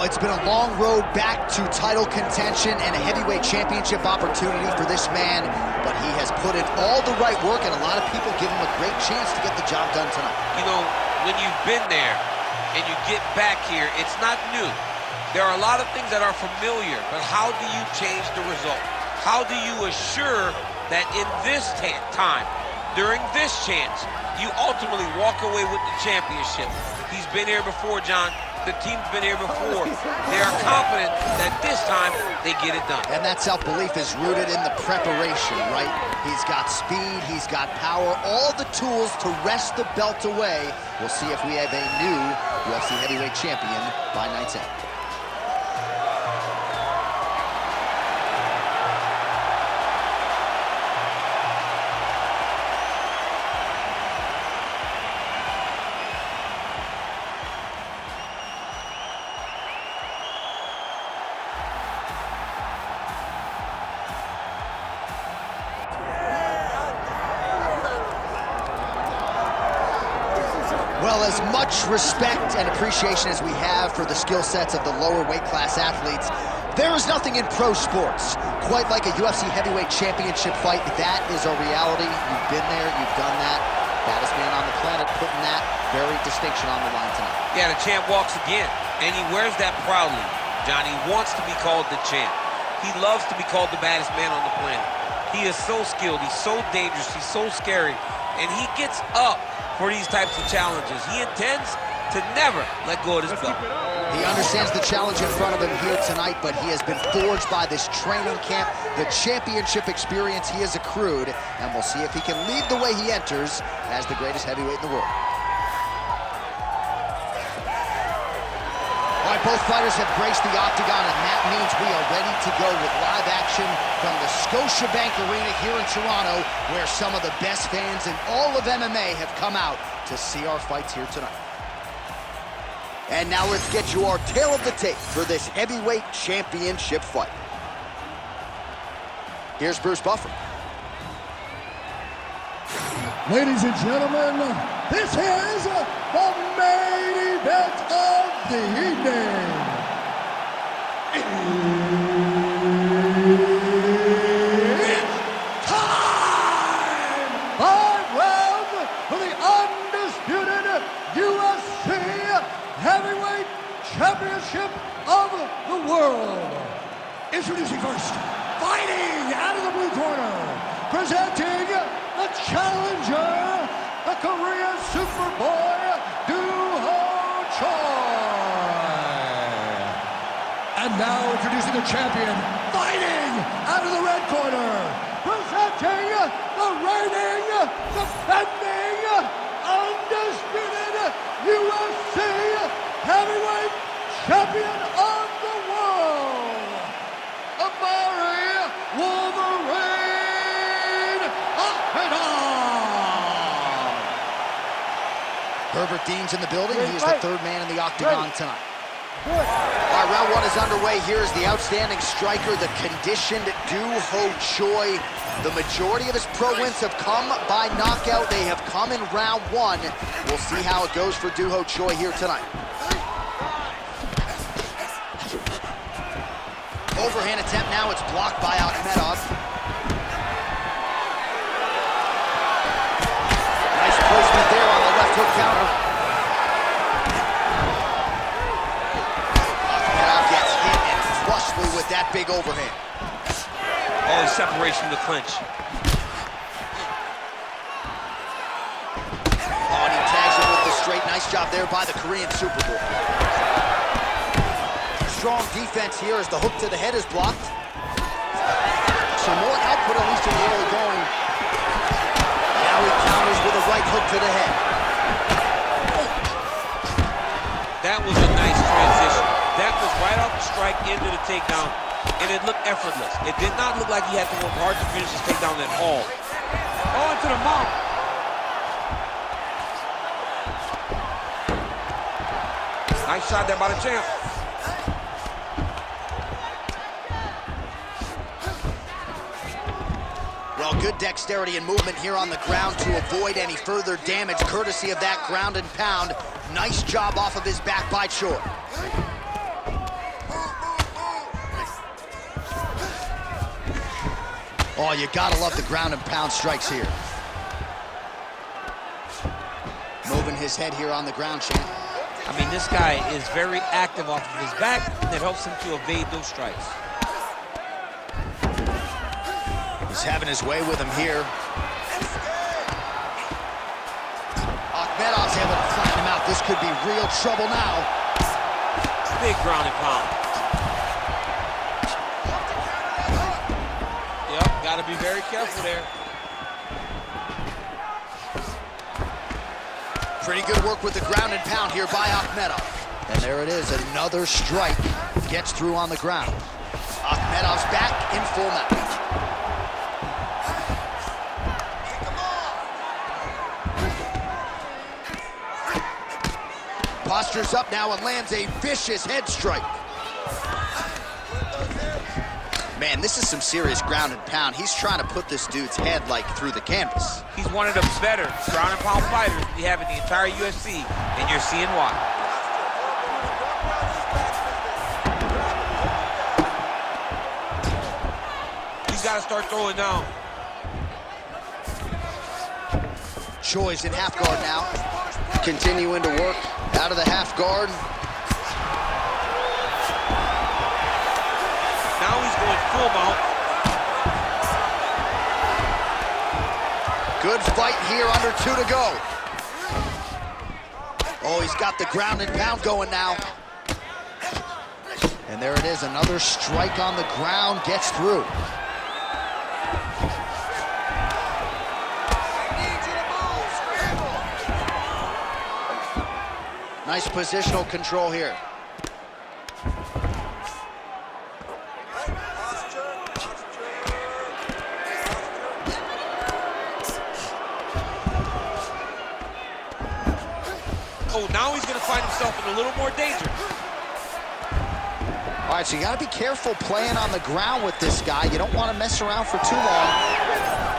it's been a long road back to title contention and a heavyweight championship opportunity for this man, but he has put in all the right work, and a lot of people give him a great chance to get the job done tonight. You know, when you've been there and you get back here, it's not new. There are a lot of things that are familiar, but how do you change the result? How do you assure that in this time, during this chance, you ultimately walk away with the championship? He's been here before, John. The team's been here before. They are confident that this time they get it done. And that self-belief is rooted in the preparation, right? He's got speed, he's got power, all the tools to wrest the belt away. We'll see if we have a new UFC heavyweight champion by night's end. Well, as much respect and appreciation as we have for the skill sets of the lower weight class athletes, there is nothing in pro sports quite like a UFC heavyweight championship fight. That is a reality. You've been there, you've done that. Baddest man on the planet putting that very distinction on the line tonight. Yeah, the champ walks again, and he wears that proudly. Johnny wants to be called the champ. He loves to be called the baddest man on the planet. He is so skilled, he's so dangerous, he's so scary, and he gets up for these types of challenges. He intends to never let go of this belt. He understands the challenge in front of him here tonight, but he has been forged by this training camp, the championship experience he has accrued, and we'll see if he can lead the way he enters as the greatest heavyweight in the world. All right, both fighters have graced the octagon, and that means we are ready to go with live action from the Scotiabank Arena here in Toronto, where some of the best fans in all of MMA have come out to see our fights here tonight. And now let's get you our tale of the tape for this heavyweight championship fight. Here's Bruce Buffer. Ladies and gentlemen, this is the main event of the evening. It's time! 5 rounds for the undisputed UFC Heavyweight Championship of the world. Introducing first, fighting out of the blue corner, presenting the challenger, the Korean Superboy, Doo-Ho Choi. And now introducing the champion, fighting out of the red corner, presenting the reigning, defending, undisputed UFC Heavyweight Champion of the world, Amari Wolverine Akpedong. Herbert Dean's in the building. He is the third man in the octagon tonight. All right, round one is underway. Here is the outstanding striker, the conditioned Doo-Ho Choi. The majority of his pro wins have come by knockout. They have come in round one. We'll see how it goes for Doo-Ho Choi here tonight. Overhand attempt now. It's blocked by Akhmedov. Nice placement there on the left hook counter. Akhmedov gets hit and flushly with that big overhand. All the separation from the clinch. Oh, and he tags him with the straight. Nice job there by the Korean Superboy. Strong defense here as the hook to the head is blocked. So more output, at least in the early going. Now he counters with a right hook to the head. That was a nice transition. That was right off the strike into the takedown, and it looked effortless. It did not look like he had to work hard to finish his takedown at all. Oh, into the mouth. Nice shot there by the champ. Well, good dexterity and movement here on the ground to avoid any further damage, courtesy of that ground and pound. Nice job off of his back by Choi. Oh, you gotta love the ground and pound strikes here. Moving his head here on the ground, champ. I mean, this guy is very active off of his back, and it helps him to evade those strikes. He's having his way with him here. Akhmedov's able to flatten him out. This could be real trouble now. Big ground and pound. Yep, got to be very careful there. Pretty good work with the ground and pound here by Akhmedov. And there it is, another strike. Gets through on the ground. Akhmedov's back in full mount. Postures up now and lands a vicious head strike. Man, this is some serious ground and pound. He's trying to put this dude's head, like, through the canvas. He's one of the better ground and pound fighters we have in the entire UFC, and you're seeing why. He's got to start throwing down. Choi's in half guard now. Continuing to work out of the half guard. Now he's going full mount. Good fight here, under 2 to go. Oh, he's got the ground and pound going now. And there it is, another strike on the ground, gets through. Nice positional control here. Oh, now he's going to find himself in a little more danger. All right, so you got to be careful playing on the ground with this guy. You don't want to mess around for too long.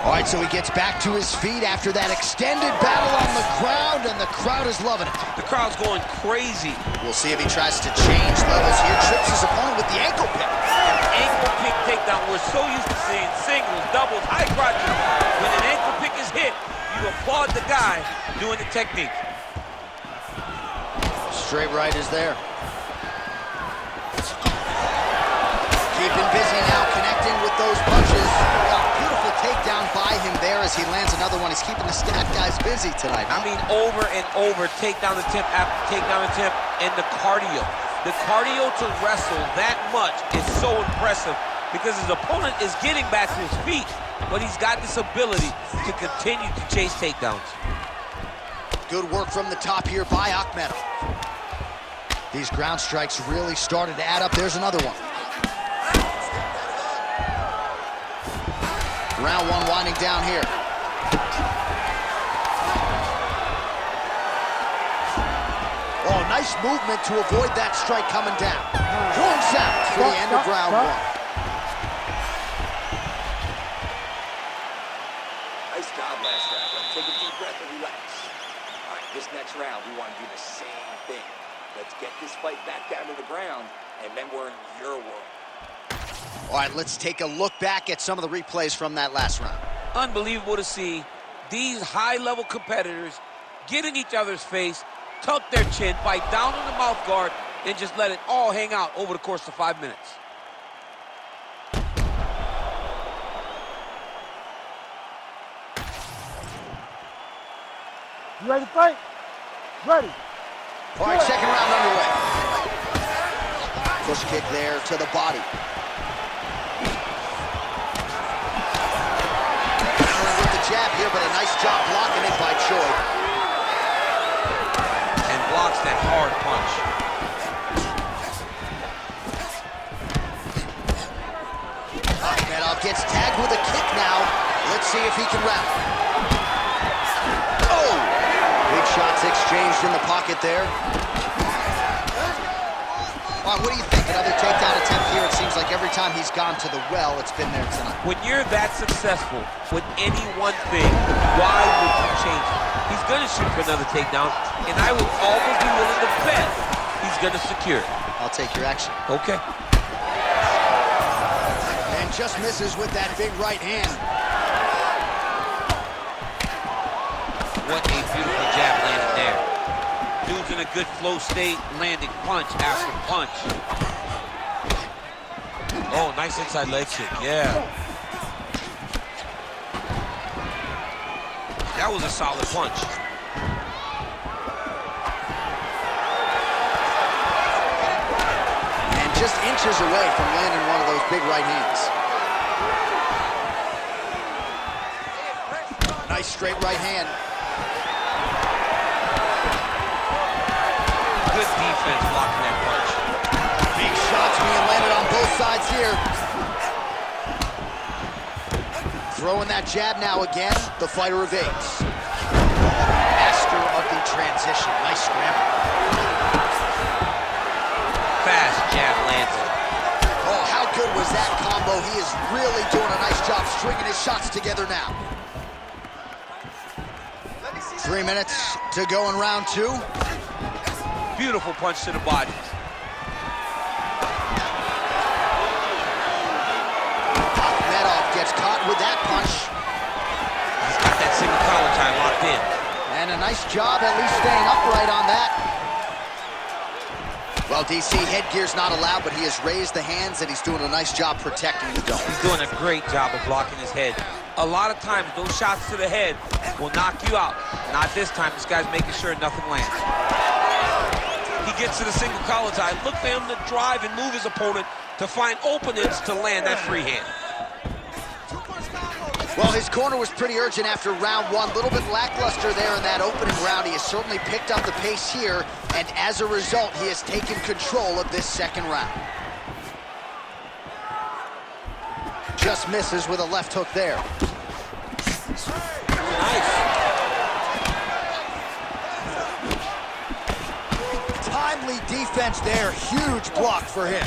All right, so he gets back to his feet after that extended battle on the ground, and the crowd is loving it. The crowd's going crazy. We'll see if he tries to change levels here. Trips his opponent with the ankle pick. An ankle pick takedown. We're so used to seeing singles, doubles, high crotches. When an ankle pick is hit, you applaud the guy doing the technique. Straight right is there. Keeping busy now, connecting with those punches. Beautiful takedown by him there as he lands another one. He's keeping the stat guys busy tonight. I mean, over and over, takedown attempt after takedown attempt, and the cardio. The cardio to wrestle that much is so impressive because his opponent is getting back to his feet, but he's got this ability to continue to chase takedowns. Good work from the top here by Akhmedov. These ground strikes really started to add up. There's another one. Round one winding down here. Oh, nice movement to avoid that strike coming down. Points out for the end of round one. Nice job last round. Take a deep breath and relax. All right, this next round, we want to do the same thing. Let's get this fight back down to the ground, and then we're in your world. All right, let's take a look back at some of the replays from that last round. Unbelievable to see these high-level competitors get in each other's face, tuck their chin, bite down on the mouth guard, and just let it all hang out over the course of 5 minutes. You ready to fight? Ready. All right, second round underway. Push kick there to the body. With the jab here, but a nice job blocking it by Choi. And blocks that hard punch. Akhmedov gets tagged with a kick now. Let's see if he can rally. Oh! Big shots exchanged in the pocket there. All right, what do you think? Another takedown attempt here. It seems like every time he's gone to the well, it's been there tonight. When you're that successful with any one thing, why would you change it? He's going to shoot for another takedown, and I would almost be willing to bet he's going to secure it. I'll take your action. Okay. And And just misses with that big right hand. What a beautiful jab landed there. Dude's in a good flow state, landing punch after punch. Oh, nice inside leg kick, yeah. That was a solid punch. And just inches away from landing one of those big right hands. Nice straight right hand. Good defense blocking that punch. Big shots being landed on both sides here. Throwing that jab now again. The fighter evades. Master of the transition. Nice scramble. Fast jab landed. Oh, how good was that combo? He is really doing a nice job stringing his shots together now. 3 minutes to go in round 2. Beautiful punch to the body. Akhmedov gets caught with that punch. He's got that single collar tie locked in. And a nice job at least staying upright on that. Well, DC, headgear's not allowed, but he has raised the hands and he's doing a nice job protecting the dome. He's doing a great job of blocking his head. A lot of times, those shots to the head will knock you out. Not this time. This guy's making sure nothing lands. He gets to the single collar tie. Look for him to drive and move his opponent to find openings to land that free hand. Well, his corner was pretty urgent after round 1. A little bit lackluster there in that opening round. He has certainly picked up the pace here, and as a result, he has taken control of this second round. Just misses with a left hook there. Nice. Timely defense there. Huge block for him.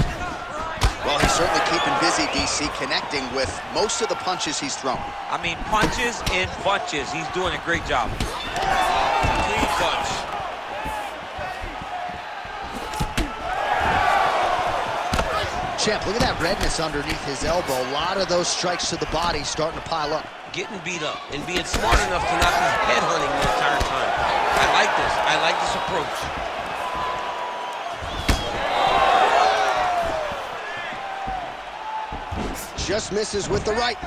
Well, he's certainly keeping busy, DC, connecting with most of the punches he's thrown. I mean, punches in bunches. He's doing a great job. Clean punch. Champ, look at that redness underneath his elbow. A lot of those strikes to the body starting to pile up. Getting beat up and being smart enough to not be headhunting the entire time. I like this. I like this approach. Just misses with the right.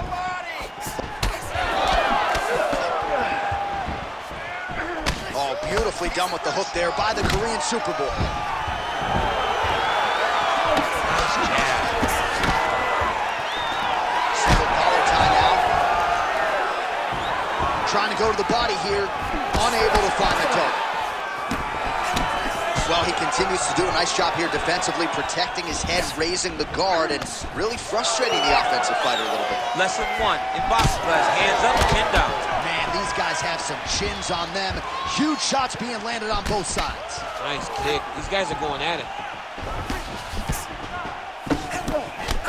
Oh, beautifully done with the hook there by the Korean Superboy. Nice jab. Single collar tie now. Trying to go to the body here. Unable to find the toe. Well, he continues to do a nice job here defensively, protecting his head, raising the guard, and really frustrating the offensive fighter a little bit. Lesson 1 in boxing class: hands up, chin down. Man, these guys have some chins on them. Huge shots being landed on both sides. Nice kick. These guys are going at it.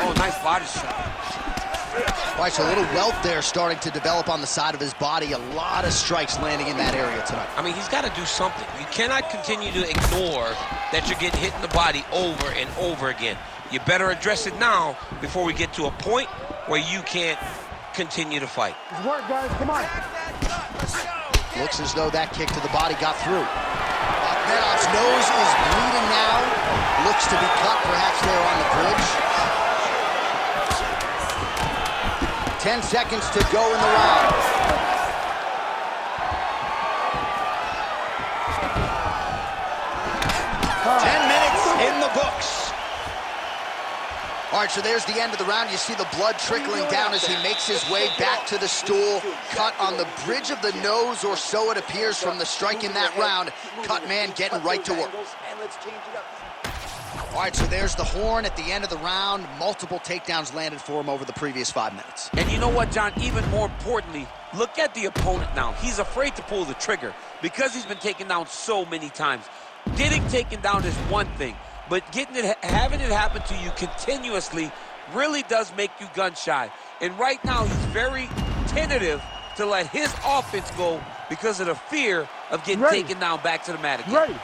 Oh, nice body shot. All right, so a little welt there starting to develop on the side of his body. A lot of strikes landing in that area tonight. I mean, he's got to do something. You cannot continue to ignore that you're getting hit in the body over and over again. You better address it now before we get to a point where you can't continue to fight. It's work, guys. Come on. Looks as though that kick to the body got through. Akhmedov's nose is bleeding now. Looks to be cut, perhaps there on the bridge. 10 seconds to go in the round. 10 minutes in the books. All right, so there's the end of the round. You see the blood trickling down as he makes his way back to the stool. Cut on the bridge of the nose, or so it appears from the strike in that round. Cut man getting right to work. All right, so there's the horn at the end of the round. Multiple takedowns landed for him over the previous 5 minutes. And you know what, John? Even more importantly, look at the opponent now. He's afraid to pull the trigger because he's been taken down so many times. Getting taken down is one thing, but having it happen to you continuously really does make you gun shy. And right now, he's very tentative to let his offense go because of the fear of getting taken down back to the mat again. Ready.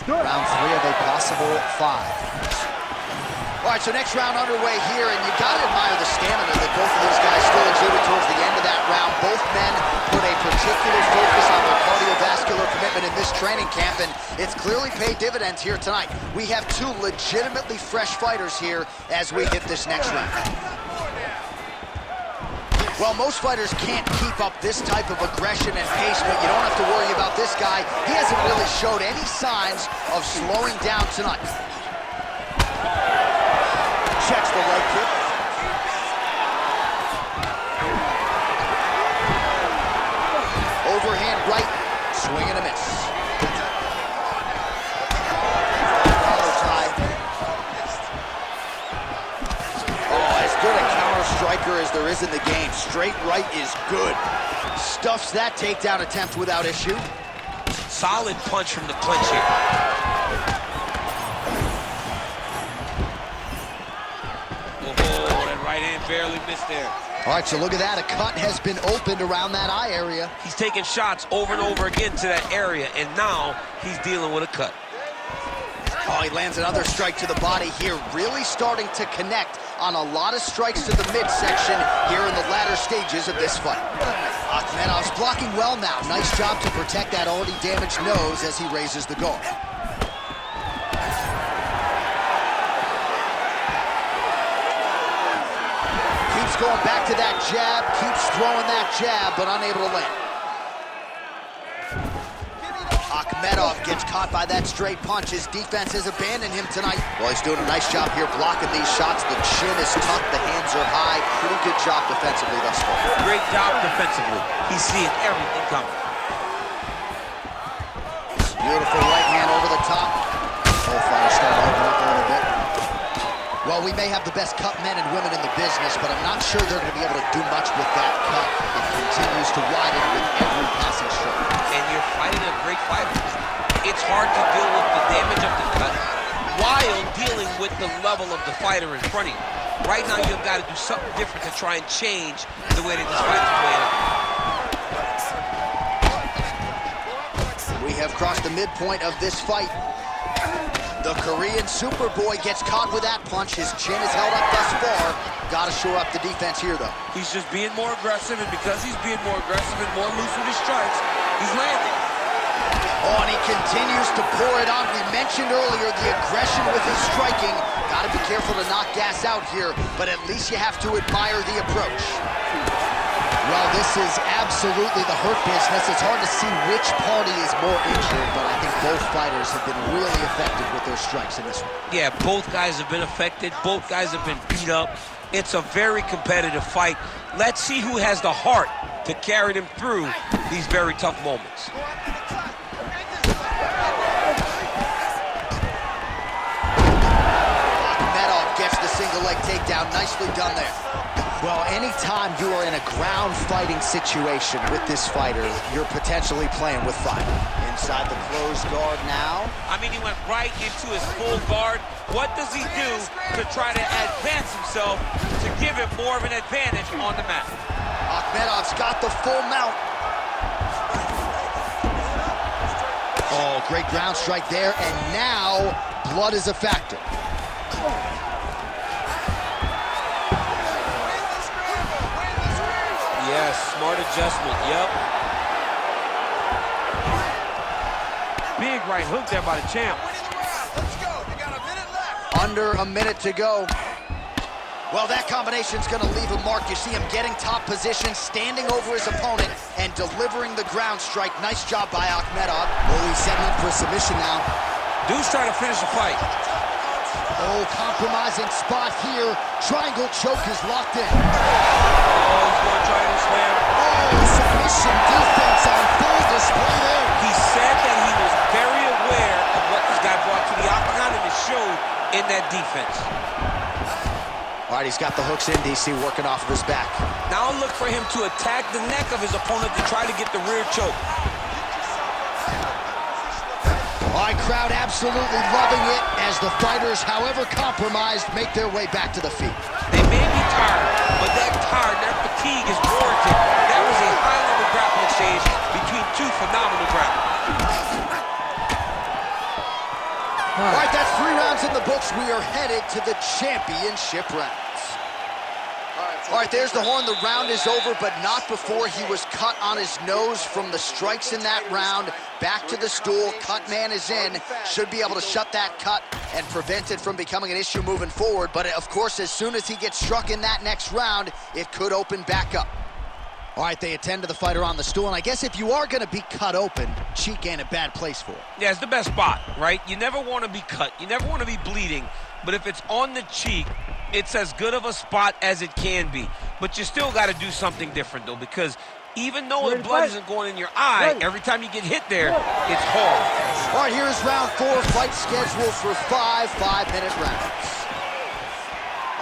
Good. Round 3 of a possible 5. All right, so next round underway here, and you got to admire the stamina that both of these guys still exuded towards the end of that round. Both men put a particular focus on their cardiovascular commitment in this training camp, and it's clearly paid dividends here tonight. We have two legitimately fresh fighters here as we hit this next round. Well, most fighters can't keep up this type of aggression and pace, but you don't have to worry about this guy. He hasn't really showed any signs of slowing down tonight. Checks the leg kick. Overhand right, swing and a miss. Oh, as good a counter striker as there is in the game. Straight right is good. Stuffs that takedown attempt without issue. Solid punch from the clinch here. Barely missed there. All right, so look at that. A cut has been opened around that eye area. He's taking shots over and over again to that area, and now he's dealing with a cut. Oh, he lands another strike to the body here, really starting to connect on a lot of strikes to the midsection here in the latter stages of this fight. Akhmedov's blocking well now. Nice job to protect that already damaged nose as he raises the guard. Going back to that jab, keeps throwing that jab, but unable to land. Akhmedov gets caught by that straight punch. His defense has abandoned him tonight. Well, he's doing a nice job here blocking these shots. The chin is tucked, the hands are high. Pretty good job defensively thus far. Great job defensively. He's seeing everything coming. Beautiful right hand over the top. Both fighters starting to open up a little bit. Well, we may have the best cut men and women in the business, but I'm not sure they're going to be able to do much with that cut. It continues to widen with every passing stroke. And you're fighting a great fighter. It's hard to deal with the damage of the cut while dealing with the level of the fighter in front of you. Right now, you've got to do something different to try and change the way that this fight is playing out. We have crossed the midpoint of this fight. The Korean Superboy gets caught with that punch. His chin is held up thus far. Got to shore up the defense here, though. He's just being more aggressive, and because he's being more aggressive and more loose with his strikes, he's landing. Oh, and he continues to pour it on. We mentioned earlier the aggression with his striking. Got to be careful to not gas out here, but at least you have to admire the approach. Well, this is absolutely the hurt business. It's hard to see which party is more injured, but I think both fighters have been really effective with their strikes in this one. Yeah, both guys have been affected. Both guys have been beat up. It's a very competitive fight. Let's see who has the heart to carry them through these very tough moments. Akhmedov gets the single leg takedown. Nicely done there. Well, anytime you are in a ground fighting situation with this fighter, you're potentially playing with fire. Inside the closed guard now. I mean, he went right into his full guard. What does he do to try to advance himself to give him more of an advantage on the mat? Akhmedov's got the full mount. Oh, great ground strike there, and now blood is a factor. Yes, smart adjustment, yep. Big right hook there by the champ. Let's go, you got a minute left. Under a minute to go. Well, that combination's gonna leave a mark. You see him getting top position, standing over his opponent, and delivering the ground strike. Nice job by Akhmedov. Oh, he's setting up for a submission now. Dude's trying to finish the fight. Oh, compromising spot here. Triangle choke is locked in. Oh, he's going to triangle slam. Oh, submission defense on full display there. He said that he was very aware of what this guy brought to the octagon, and it showed in that defense. All right, he's got the hooks in, DC, working off of his back. Now look for him to attack the neck of his opponent to try to get the rear choke. All right, crowd absolutely loving it as the fighters, however compromised, make their way back to the feet. They may be tired, but that fatigue is warranted. That was a high-level grappling exchange between two phenomenal grapplers. All right, that's 3 rounds in the books, we are headed to the championship rounds. All right, there's the horn. The round is over, but not before he was cut on his nose from the strikes in that round. Back to the stool. Cut man is in. Should be able to shut that cut and prevent it from becoming an issue moving forward. But, of course, as soon as he gets struck in that next round, it could open back up. All right, they attend to the fighter on the stool, and I guess if you are going to be cut open, cheek ain't a bad place for it. Yeah, it's the best spot, right? You never want to be cut. You never want to be bleeding. But if it's on the cheek, it's as good of a spot as it can be. But you still got to do something different, though, because even though the blood isn't going in your eye, every time you get hit there, it's hard. All right, here is round 4, fight scheduled for 5 5-minute rounds.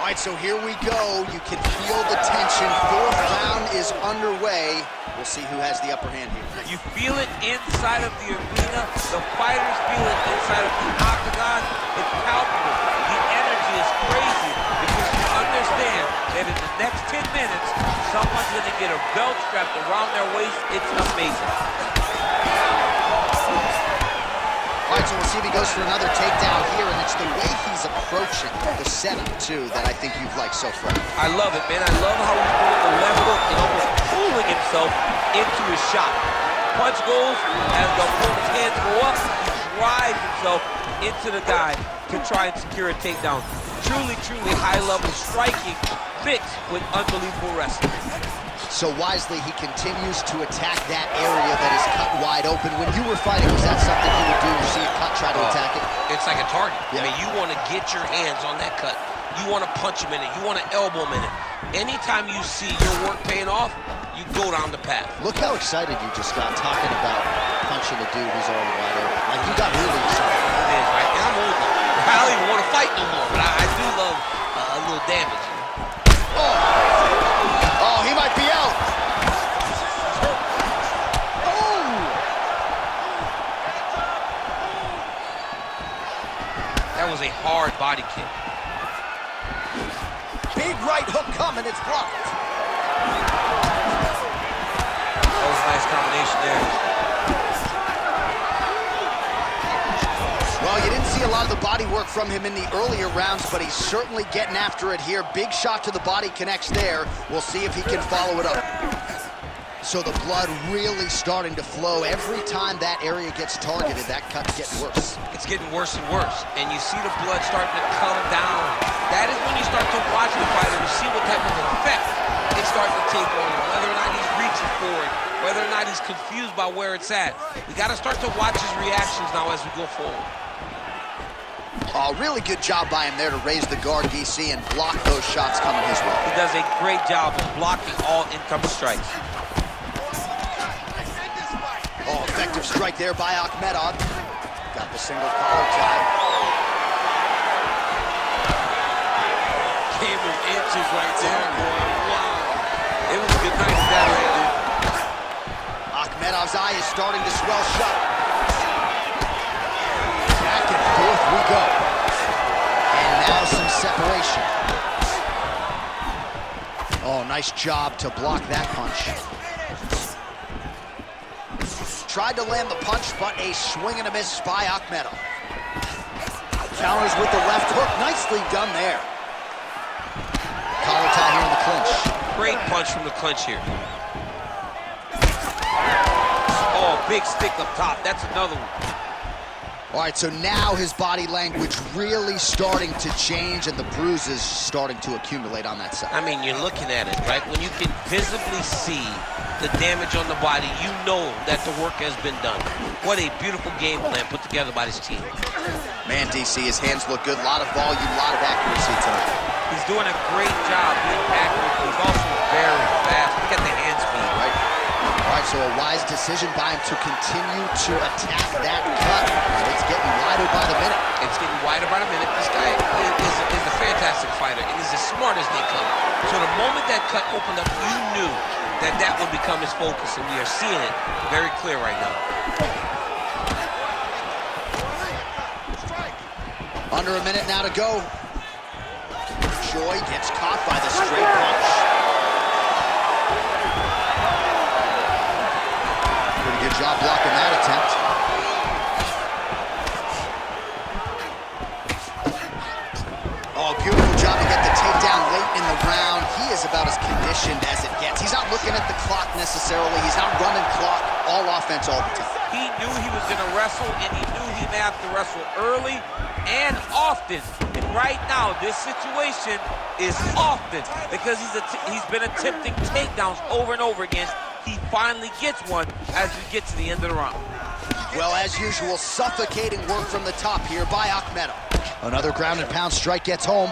All right, so here we go. You can feel the tension. 4th round is underway. We'll see who has the upper hand here. You feel it inside of the arena. The fighters feel it inside of the octagon. It's palpable. The energy is crazy because you understand that in the next 10 minutes, someone's going to get a belt strapped around their waist. It's amazing. All right, so we'll see if he goes for another takedown here, and it's the way he's approaching the setup, too, that I think you've liked so far. I love it, man. I love how he's doing the left hook and almost pulling himself into his shot. Punch goes, as the opponent's hands go up, he drives himself into the guy to try and secure a takedown. Truly, truly high-level striking mixed with unbelievable wrestling. So wisely, he continues to attack that area that is cut wide open. When you were fighting, was that something you would do? You see a cut, try to attack it? It's like a target. Yeah. I mean, you want to get your hands on that cut. You want to punch him in it. You want to elbow him in it. Anytime you see your work paying off, you go down the path. Look how excited you just got talking about punching a dude who's already wide open. Like, you got really excited. It is, right? And I'm old now. I don't even want to fight no more, but I do love a little damage. Oh, he might be out. Oh! That was a hard body kick. Big right hook coming, it's blocked. That was a nice combination there. Well, you didn't see a lot of the body work from him in the earlier rounds, but he's certainly getting after it here. Big shot to the body connects there. We'll see if he can follow it up. So the blood really starting to flow. Every time that area gets targeted, that cut's getting worse. It's getting worse and worse, and you see the blood starting to come down. That is when you start to watch the fighter to see what type of effect it's starting to take on him, whether or not he's reaching for it, whether or not he's confused by where it's at. We got to start to watch his reactions now as we go forward. Oh, really good job by him there to raise the guard, DC, and block those shots coming his way. He does a great job of blocking all incoming strikes. Oh, effective strike there by Akhmedov. Got the single collar tie. Came in inches right there, boy. Wow. It was a good night for that right there. Akhmedov's eye is starting to swell shut. Back and forth we go. And now some separation. Oh, nice job to block that punch. Tried to land the punch, but a swing and a miss by Akhmedov. Counters with the left hook. Nicely done there. Collar tie here in the clinch. Great punch from the clinch here. Oh, big stick up top. That's another one. All right, so now his body language really starting to change and the bruises starting to accumulate on that side. I mean, you're looking at it, right? When you can visibly see the damage on the body, you know that the work has been done. What a beautiful game plan put together by this team. Man, DC, his hands look good. A lot of volume, a lot of accuracy tonight. He's doing a great job being accurate. He's also very fast. Look at the hand speed, right? All right, so a wise decision by him to continue to attack that cut. It's getting wider by the minute. It's getting wider by the minute. This guy is a fantastic fighter, and he's as smart as they come. So the moment that cut opened up, you knew that that would become his focus, and we are seeing it very clear right now. Under a minute now to go. Choi gets caught by the straight punch. Pretty good job blocking that attempt. defense all the time. He knew he was going to wrestle, and he knew he may have to wrestle early and often. And right now, this situation is often because he's been attempting takedowns over and over again. He finally gets one as we get to the end of the round. Well, as usual, suffocating work from the top here by Akhmedov. Another ground and pound strike gets home.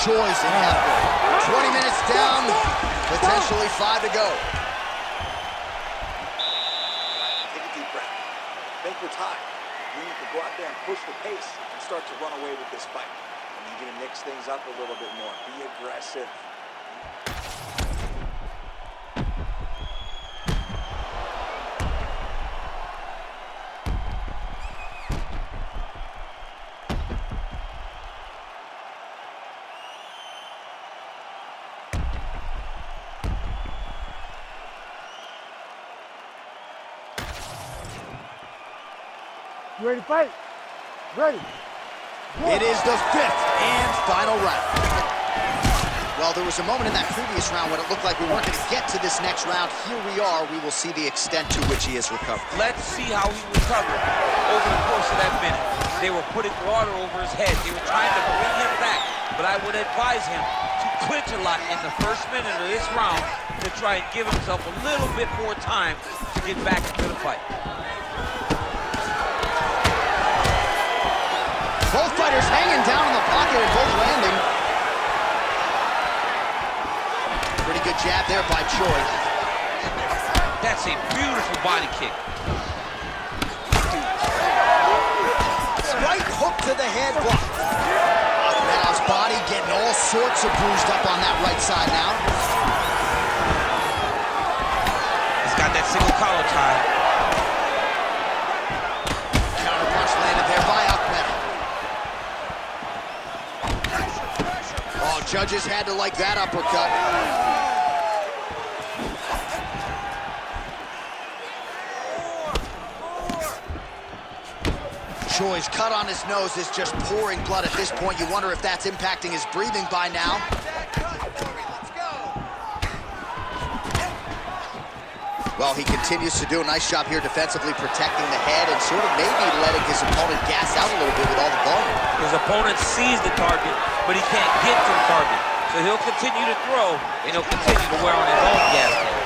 Choi's in halfway. 20 minutes down, potentially 5 to go. Take a deep breath. Think we're tied. We need to go out there and push the pace and start to run away with this fight. I need you to mix things up a little bit more. Be aggressive. You ready to fight? Ready. It is the 5th and final round. Well, there was a moment in that previous round when it looked like we weren't going to get to this next round. Here we are. We will see the extent to which he has recovered. Let's see how he recovered over the course of that minute. They were putting water over his head. They were trying to bring him back, but I would advise him to clinch a lot in the first minute of this round to try and give himself a little bit more time to get back into the fight. Both fighters hanging down in the pocket and both landing. Pretty good jab there by Choi. That's a beautiful body kick. Right hook to the head block. Akhmedov's body getting all sorts of bruised up on that right side now. He's got that single collar tie. Counter punch landed there by Akhmedov. Oh, judges had to like that uppercut. Choi's cut on his nose is just pouring blood at this point. You wonder if that's impacting his breathing by now. Well, he continues to do a nice job here defensively, protecting the head and sort of maybe letting his opponent gas out a little bit with all the volume. His opponent sees the target, but he can't get to the target. So he'll continue to throw, and he'll continue to wear on his own gas tank.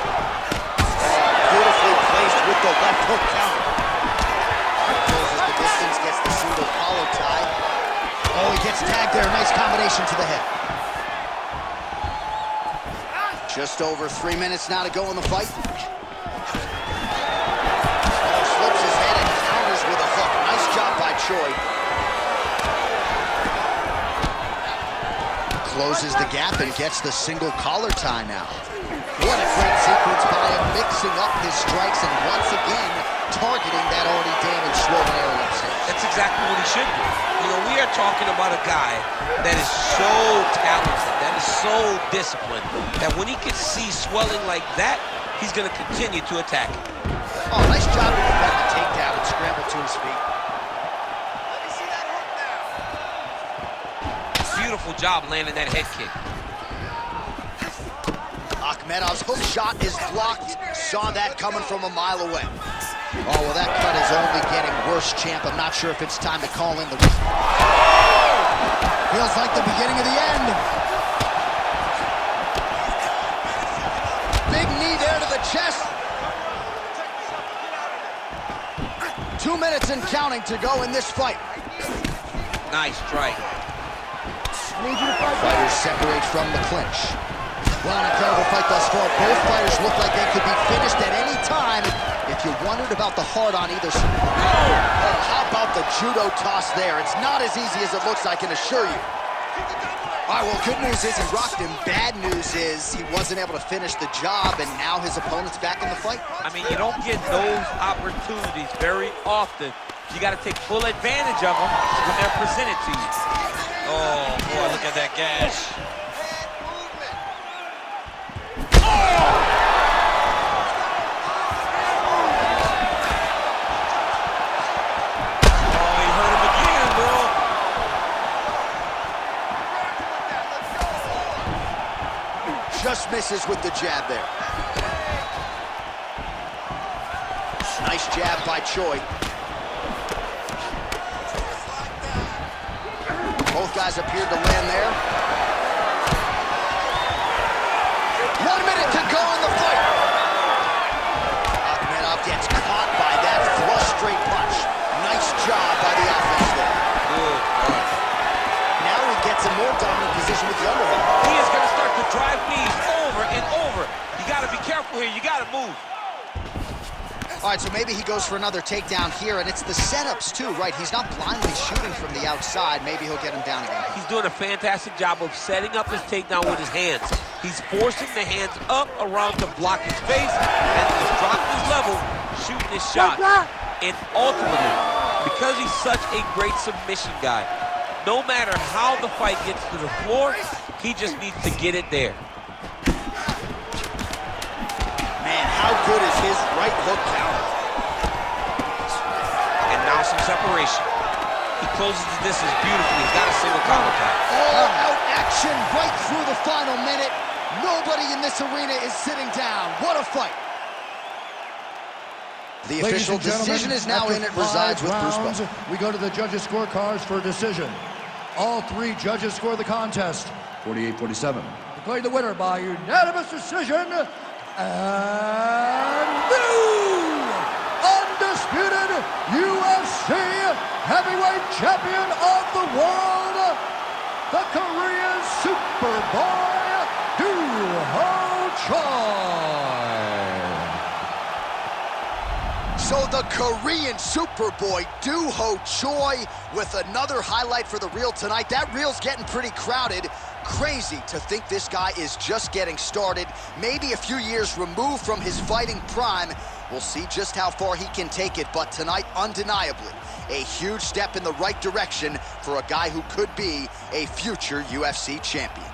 Beautifully placed with the left hook counter. Closes the distance, gets the single collar tie. Oh, he gets tagged there. Nice combination to the head. Just over 3 minutes now to go in the fight. Oh, slips his head and counters with a hook. Nice job by Choi. Closes the gap and gets the single collar tie now. What a great sequence by him, mixing up his strikes and once again targeting that already damaged swollen area. That's exactly what he should do. You know, we are talking about a guy that is so talented, that is so disciplined, that when he can see swelling like that, he's going to continue to attack it. Oh, nice job to prevent the takedown and scramble to his feet. Let me see that hook now. Beautiful job landing that head kick. Akhmedov's hook shot is blocked. Saw that coming from a mile away. Oh, well, that cut is only getting worse, champ. I'm not sure if it's time to call in the... Feels like the beginning of the end. Big knee there to the chest. 2 minutes and counting to go in this fight. Nice strike. Fighters separate from the clinch. Well, an incredible fight thus far. Both fighters look like they could be finished at any time. If you wondered about the heart on either side. Oh, how about the judo toss there? It's not as easy as it looks, I can assure you. All right, well, good news is he rocked him. Bad news is he wasn't able to finish the job, and now his opponent's back in the fight. I mean, you don't get those opportunities very often. You got to take full advantage of them when they're presented to you. Oh, boy, look at that gash. misses with the jab there. Nice jab by Choi. Both guys appeared to land there. 1 minute to go in the fight. Akhmedov gets caught by that flush straight punch. Nice job by the offense there. Good punch. Now he gets a more dominant position with the underhook. He is going to start to drive knees over and over. You got to be careful here. You got to move. All right, so maybe he goes for another takedown here, and it's the setups too, right? He's not blindly shooting from the outside. Maybe he'll get him down again. He's doing a fantastic job of setting up his takedown with his hands. He's forcing the hands up around to block his face, and he's dropping his level, shooting his shot. And ultimately, because he's such a great submission guy, no matter how the fight gets to the floor, he just needs to get it there. Man, how good is his right hook counter? And now some separation. He closes the distance beautifully. He's got a single collar tie. All-out action right through the final minute. Nobody in this arena is sitting down. What a fight. The official decision is now in. It resides with Bruce Buffer. We go to the judges' scorecards for a decision. All three judges score the contest 48-47. Declared the winner by unanimous decision, and new undisputed UFC heavyweight champion of the world, the Korean Superboy, Doo Ho Choi. So the Korean Superboy, Doo Ho Choi, with another highlight for the reel tonight. That reel's getting pretty crowded. Crazy to think this guy is just getting started, maybe a few years removed from his fighting prime. We'll see just how far he can take it, but tonight, undeniably, a huge step in the right direction for a guy who could be a future UFC champion.